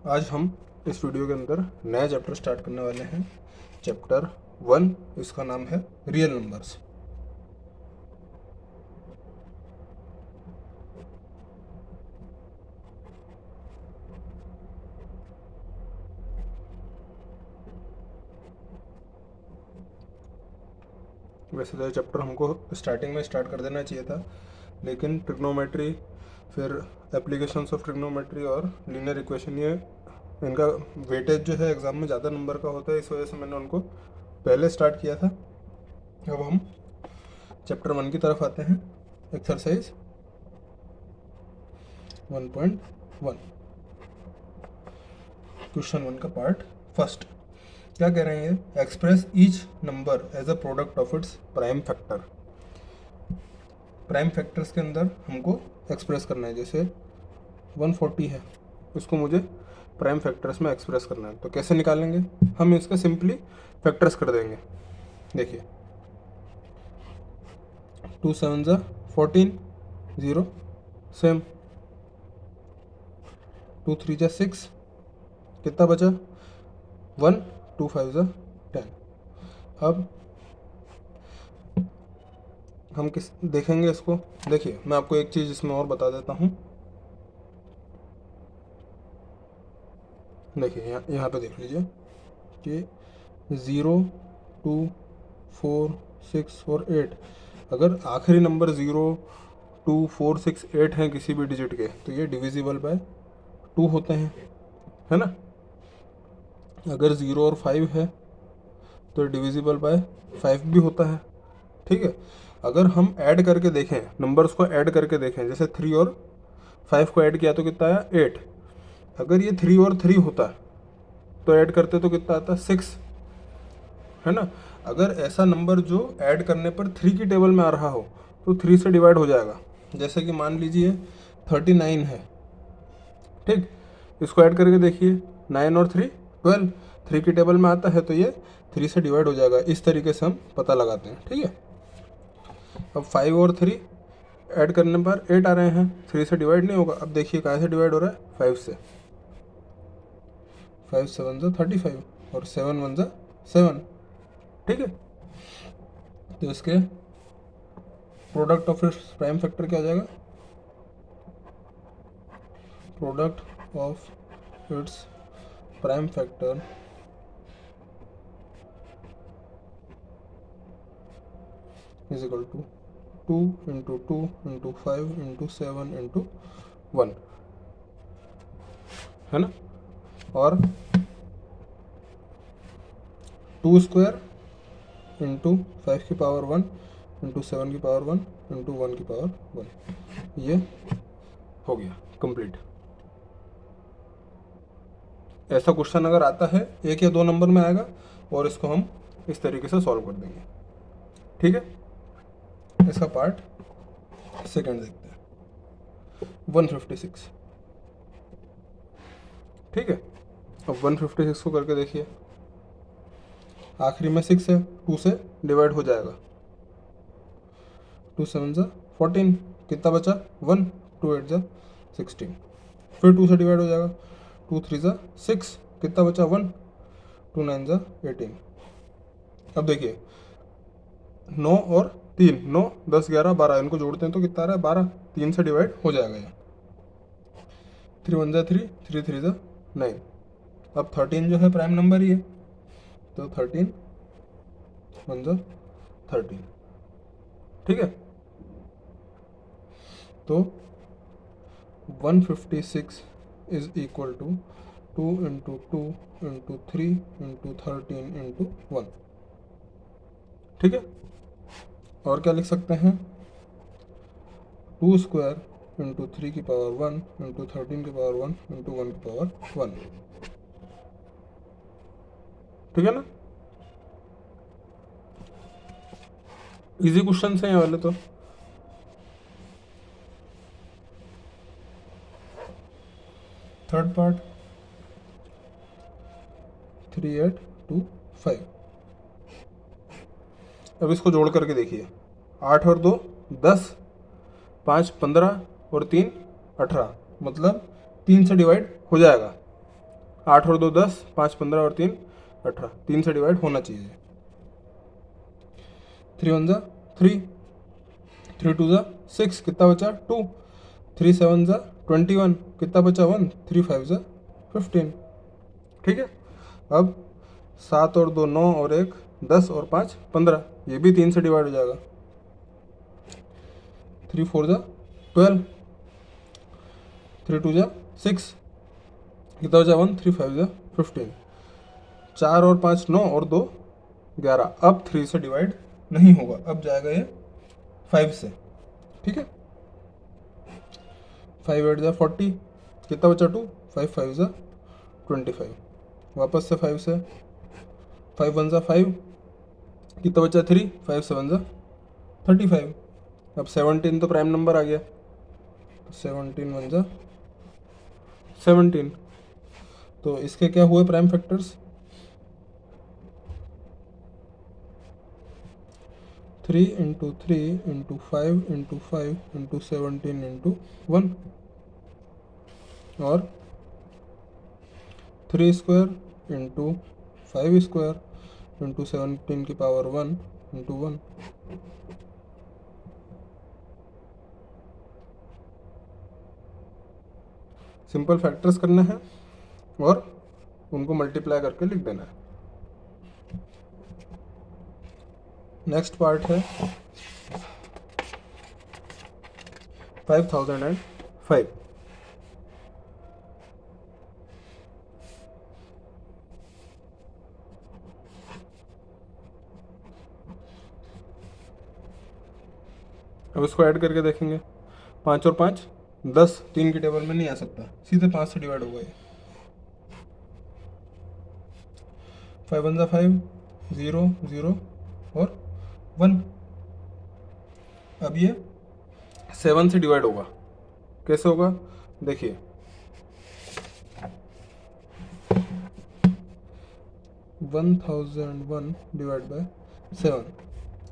आज हम इस वीडियो के अंदर नया चैप्टर स्टार्ट करने वाले हैं। चैप्टर 1, इसका नाम है रियल नंबर्स। वैसे तो ये चैप्टर हमको स्टार्टिंग में स्टार्ट कर देना चाहिए था, लेकिन ट्रिग्नोमेट्री, फिर एप्लीकेशंस ऑफ ट्रिग्नोमेट्री और लीनियर इक्वेशन, ये इनका वेटेज जो है एग्ज़ाम में ज़्यादा नंबर का होता है, इस वजह से मैंने उनको पहले स्टार्ट किया था। अब हम चैप्टर 1 की तरफ आते हैं। एक्सरसाइज 1.1, क्वेश्चन 1 का पार्ट फर्स्ट। क्या कह रहे हैं? Express each number as a product of its prime factor. Prime factors के अंदर हमको एक्सप्रेस करना है। जैसे 140 है, इसको मुझे प्राइम फैक्टर्स में एक्सप्रेस करना है, तो कैसे निकालेंगे? हम इसका सिंपली फैक्टर्स कर देंगे। देखिए 2 7 ज़ा 14, 0 सेम, 2 3 ज़ा 6, कितना बचा? 1, 2 5 ज़ा 10। अब हम किस देखेंगे इसको? देखिए मैं आपको एक चीज़ इसमें और बता देता हूँ। देखिए यहाँ पे देख लीजिए कि 0 2 4 6 और 8, अगर आखिरी नंबर 0 2 4 6 8 हैं किसी भी डिजिट के, तो ये डिविजिबल बाय 2 होते हैं, है ना। अगर 0 और 5 है तो डिविजिबल बाय 5 भी होता है, ठीक है। अगर हम ऐड करके देखें, नंबर्स को ऐड करके देखें, जैसे 3 और 5 को ऐड किया तो कितना आया? 8। अगर ये 3 और 3 होता तो ऐड करते तो कितना आता? 6, है ना। अगर ऐसा नंबर जो ऐड करने पर 3 की टेबल में आ रहा हो तो 3 से डिवाइड हो जाएगा। जैसे कि मान लीजिए 39 है, ठीक, इसको ऐड करके देखिए, 9 और 3 12, 3 की टेबल में आता है तो ये 3 से डिवाइड हो जाएगा। इस तरीके से हम पता लगाते हैं, ठीक है। अब 5 और 3 ऐड करने पर 8 आ रहे हैं, 3 से डिवाइड नहीं होगा। अब देखिए कहाँ से डिवाइड हो रहा है? 5 से। 5 7 ज़ा 35 और 7 1 ज़ा 7, ठीक है। तो इसके product of its prime factor क्या हो जाएगा? Product of its prime factor is equal to 2 into 2 into 5 into 7 into 1, है ना। और 2 स्क्वायर इंटू 5 की पावर 1 इंटू 7 की पावर 1 इंटू 1 की पावर 1, ये हो गया कंप्लीट। ऐसा क्वेश्चन अगर आता है 1 या 2 नंबर में आएगा, और इसको हम इस तरीके से सॉल्व कर देंगे, ठीक है। इसका पार्ट सेकंड देखते हैं, 156, ठीक है। अब 156 को करके देखिए, आखिरी में 6 है, 2 से डिवाइड हो जाएगा। 2 7 ज़ा 14, कितना बचा? 1, 2 8 ज़ा 16, फिर 2 से डिवाइड हो जाएगा। 2 3 ज़ा 6, कितना बचा? 1, 2 9 ज़ा 18। अब देखिए 9 और 3, 9 10 11 12, इनको जोड़ते हैं तो कितना आ रहा है? 12, 3 से डिवाइड हो जाएगा ये। 3 1 ज़ा 3, 3 3 ज़ा 9। अब 13 जो है प्राइम नंबर ही है, तो 13 1 ज़ा 13, ठीक है। तो 156 is equal to 2 into 2 into 3 into 13 into 1, ठीक है। और क्या लिख सकते हैं? 2 स्क्वायर इंटू 3 की पावर 1 इंटू 13 की पावर 1 इंटू 1 की पावर 1, ठीक है ना। इजी क्वेश्चन है ये वाले तो। Third part 3 8 2 5। अब इसको जोड़ करके देखिए, 8 और 2 10, 5 15 और 3 18, मतलब 3 से डिवाइड हो जाएगा। 8 और 2 10, 5 15 और 3 18, 3 से डिवाइड होना चाहिए। 3 1 जा 3, 3 2 जा 6, कितना बचा 2, 3 7 जा 21, कितना बचा 1, 3 5 जा 15। ठीक है। अब 7 और 2 9 और 1 10 और 5 15, ये भी 3 से डिवाइड हो जाएगा। 3 4 जा 12, 3 2 जा 6, कितना बचा 1, 3 5 जा 15। 4 और 5 9 और 2 11, अब 3 से डिवाइड नहीं होगा, अब जाएगा ये 5 से। ठीक है। 5 8 जा 40, कितना बचा 2, 5 5 जा 25, वापस से 5 से, 5 1 जा 5, कितना बचा 3, 5 7 जा 35। अब 17 तो प्राइम नंबर आ गया, 17 1 जा 17, तो इसके क्या हुए prime factors, 3 into 3 into 5 into 5 into 17 into 1, और 3 स्क्वायर इंटू 5 स्क्वायर इंटू 17 की पावर 1 इंटू 1। सिंपल फैक्टर्स करना है और उनको मल्टीप्लाई करके लिख देना है। नेक्स्ट पार्ट है 5005। अब इसको ऐड करके देखेंगे, 5 और 5 10, 3 की टेबल में नहीं आ सकता, सीधे 5 से डिवाइड होगा ये। 5 1 जा 5, 0 0 और 1। अब ये 7 से डिवाइड होगा, कैसे होगा देखिए, 1001 डिवाइड बाय 7,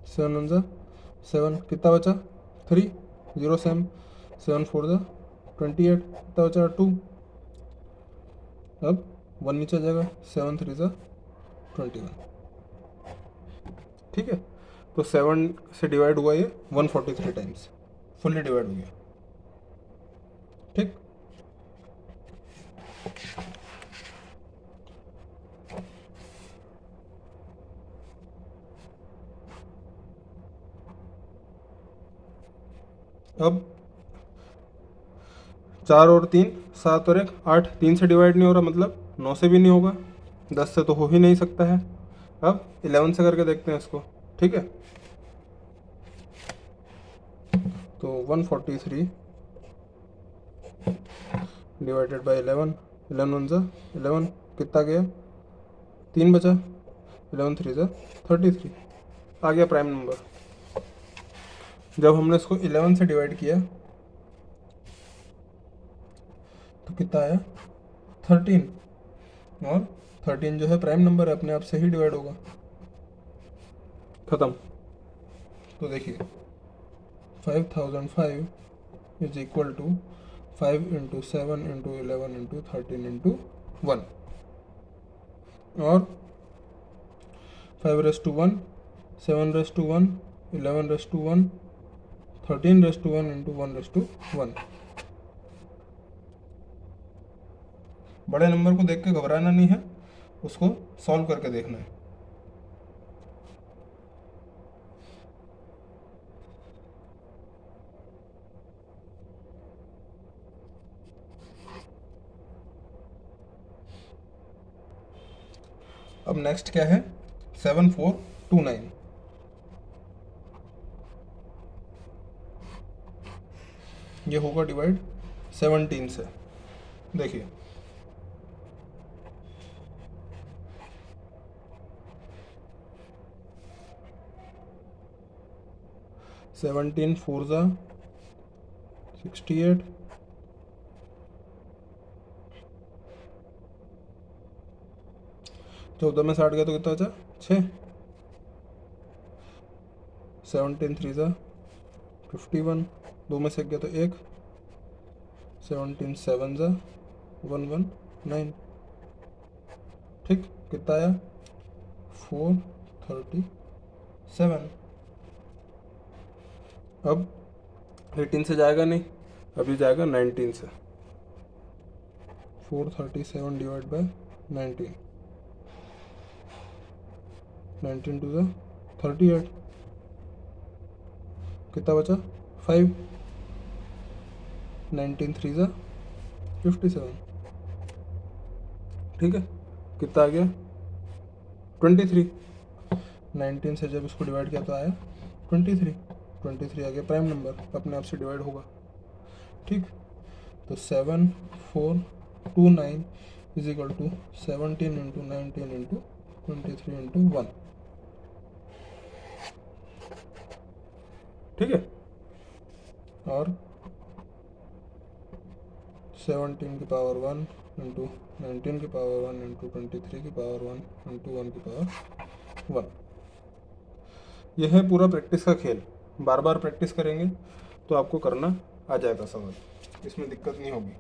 7 1 जा 7, कितना बचा 3, 0 7, 7 4 जा 28, कितना बचा 2, अब 1 नीचे जाएगा, 7 3 जा 21। ठीक है। तो 7 से डिवाइड हुआ ये 143 टाइम्स, फुल्ली डिवाइड हो गया। ठीक। अब 4 और 3 7 और 1 8, 3 से डिवाइड नहीं हो रहा, मतलब 9 से भी नहीं होगा, 10 से तो हो ही नहीं सकता है। अब 11 से करके देखते हैं इसको। ठीक है। तो 143 डिवाइडेड बाई 11, 11 1 जा 11, कितना गया 3 बचा, 11 3 जा 33, आ गया प्राइम नंबर। जब हमने इसको 11 से डिवाइड किया तो कितना आया 13, और 13 जो है प्राइम नंबर है, अपने आप से ही डिवाइड होगा। खत्म। तो देखिए 5005 is equal to 5 into 7 into 11 into 13 into 1, और 5 raise to 1, 7 raise to 1, 11 raise to 1, 13 raise to 1 into 1 raise to 1। बड़े नंबर को देख के घबराना नहीं है, उसको सॉल्व करके देखना है। अब नेक्स्ट क्या है 7429, ये होगा डिवाइड 17 से। देखिए 17 4 जा 68, 14 में 60 गया तो कितना बचा 6, 17 3 जा 51, 2 में से गया तो 1, 17 7 जा 119, ठीक, कितना आया 437। अब 18 से जाएगा नहीं, अभी जाएगा 19 से। 437 डिवाइड बाय 19, 19 टू द 38, कितना बचा 5, 19 थ्री ज़ा 57। ठीक है, कितना आ गया 23। 19 से जब इसको डिवाइड किया तो आया 23, 23 आ गया प्राइम नंबर, अपने आप से डिवाइड होगा। ठीक, तो 7429 is equal to 17 into 19 into 23 into 1। ठीक है, और 17 की पावर 1 इंटू 19 की पावर 1 इंटू 23 की पावर 1 इंटू 1 की पावर 1। यह है पूरा प्रैक्टिस का खेल, बार बार प्रैक्टिस करेंगे तो आपको करना आ जाएगा समझ, इसमें दिक्कत नहीं होगी।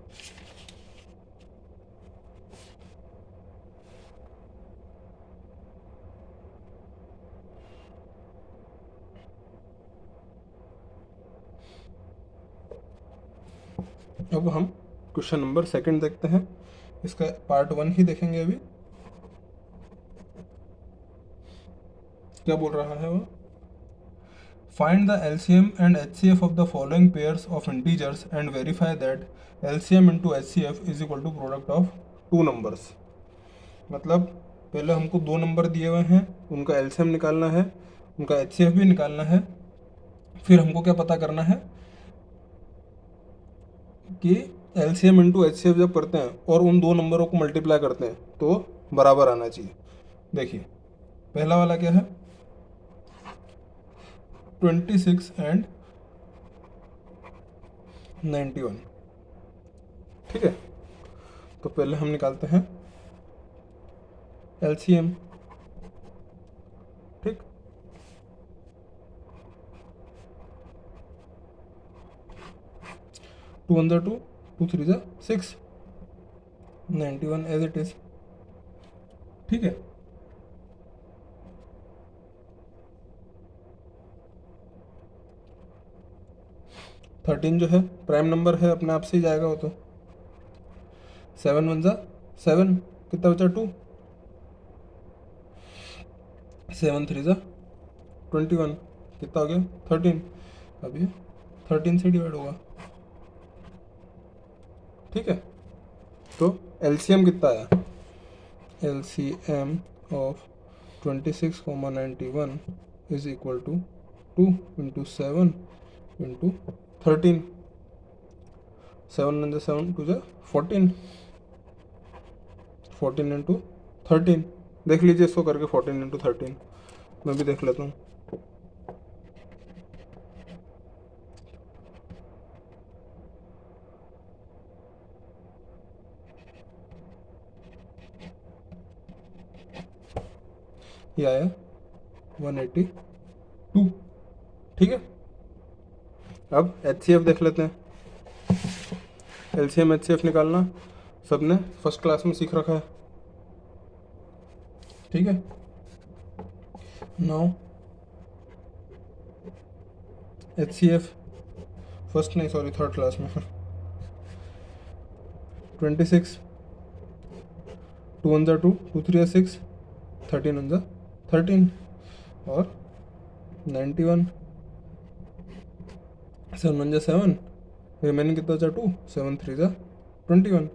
अब हम क्वेश्चन नंबर सेकंड देखते हैं, इसका पार्ट 1 ही देखेंगे अभी। क्या बोल रहा है वो, find the LCM and HCF of the following pairs of integers and verify that LCM into HCF is equal to product of two numbers. मतलब पहले हमको दो नंबर दिए हुए हैं, उनका एलसीएम निकालना है, उनका एचसीएफ भी निकालना है, फिर हमको क्या पता करना है कि एलसीएम इंटू एचसीएफ जब करते हैं और उन दो नंबरों को मल्टीप्लाई करते हैं तो बराबर आना चाहिए। देखिए पहला वाला क्या है 26 एंड 91। ठीक है, तो पहले हम निकालते हैं एलसीएम। ठीक, टू वन ज़ा टू, टू थ्री ज़ा 6, 91 एज इट इज। ठीक है, थर्टीन जो है प्राइम नंबर है, अपने आप से ही जाएगा वो तो। 7 वन ज़ा 7, कितना बचा 2, 7 थ्री ज़ा 21, कितना हो गया 13। अब ये 13 से डिवाइड होगा। ठीक है, तो एलसीएम कितना आया, LCM of 26,91 is equal to 2 into 7 into 13, 7 one ज़ा 7, 2 ज़ा 14, 14 इंटू 13। देख लीजिए इसको करके 14 इंटू 13, मैं भी देख लेता हूँ। ये आया 182। ठीक है, अब एचसीएफ देख लेते हैं। एलसीएम एचसीएफ निकालना सबने फर्स्ट क्लास में सीख रखा है। ठीक है, नाउ एचसीएफ फर्स्ट नहीं सॉरी थर्ड क्लास में 26, 2 वन ज़ा 2, 2 थ्री ज़ा 6, 13 वन ज़ा 13, और 91, 7 वन ज़ा 7, रिमेनिंग कितना बचा 2, 7 थ्री ज़ा 21,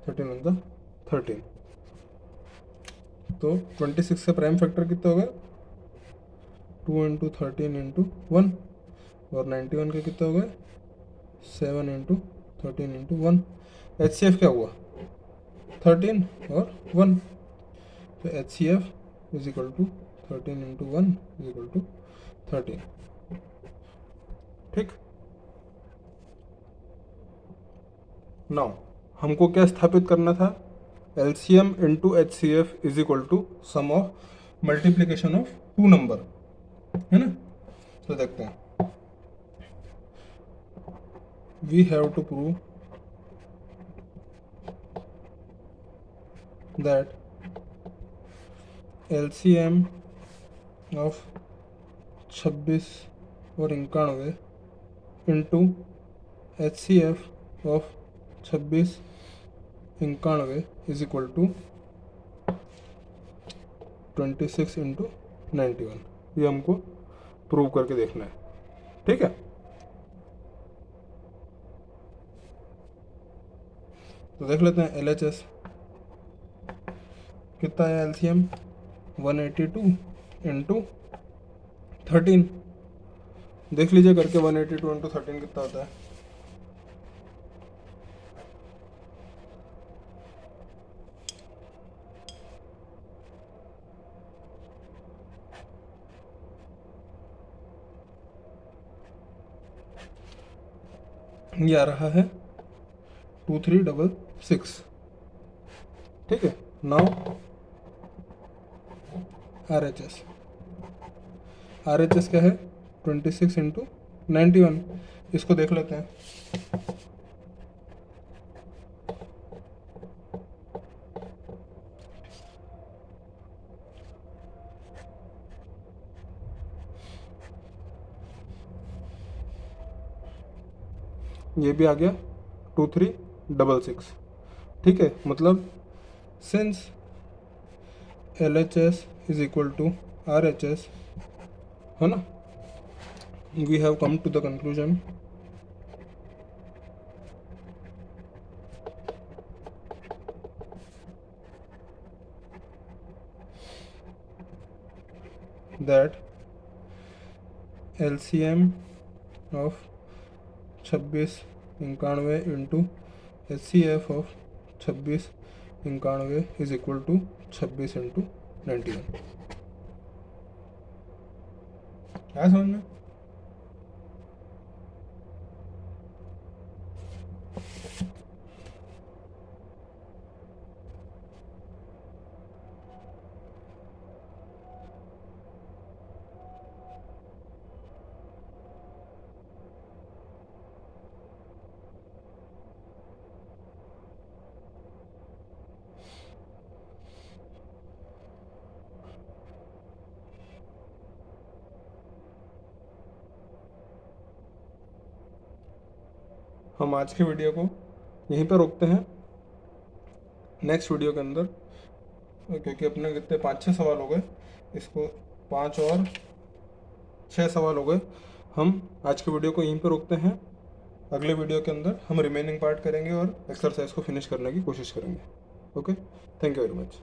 13 वन ज़ा 13। तो 26 का प्राइम फैक्टर कितना होगा 2 इंटू 13 इंटू 1, और 91 का कितना होगा 7 इंटू 13 इंटू 1। एचसीएफ क्या हुआ 13 और 1, तो HCF is equal to 13 into 1 is equal to 13। ठीक, नाउ हमको क्या स्थापित करना था, LCM into HCF is equal to sum of multiplication of two number, है ना। तो देखते हैं, we have to prove that LCM of 26 और 91 into HCF of 26 91 is equal to 26 into 91। ये हमको प्रूव करके देखना है, ठीक है। तो देख लेते हैं LHS कितना है। LCM 182 इंटू 13, देख लीजिए करके 182 इंटू 13 कितना होता है। ये आ रहा है 2366, ठीक है। नाउ RHS क्या है 26 इंटू 91, इसको देख लेते हैं। ये भी आ गया 2366, ठीक है। मतलब since LHS is equal to RHS, है ना, we have come to the conclusion that LCM of 26 91 into HCF of 26 91 is equal to 26 into 91। क्या समझ में? हम आज की वीडियो को यहीं पर रोकते हैं। नेक्स्ट वीडियो के अंदर, क्योंकि अपने कितने 5-6 सवाल हो गए, इसको 5 और 6 सवाल हो गए, हम आज की वीडियो को यहीं पर रोकते हैं। अगले वीडियो के अंदर हम रिमेनिंग पार्ट करेंगे और एक्सरसाइज को फिनिश करने की कोशिश करेंगे। Okay, thank you very much.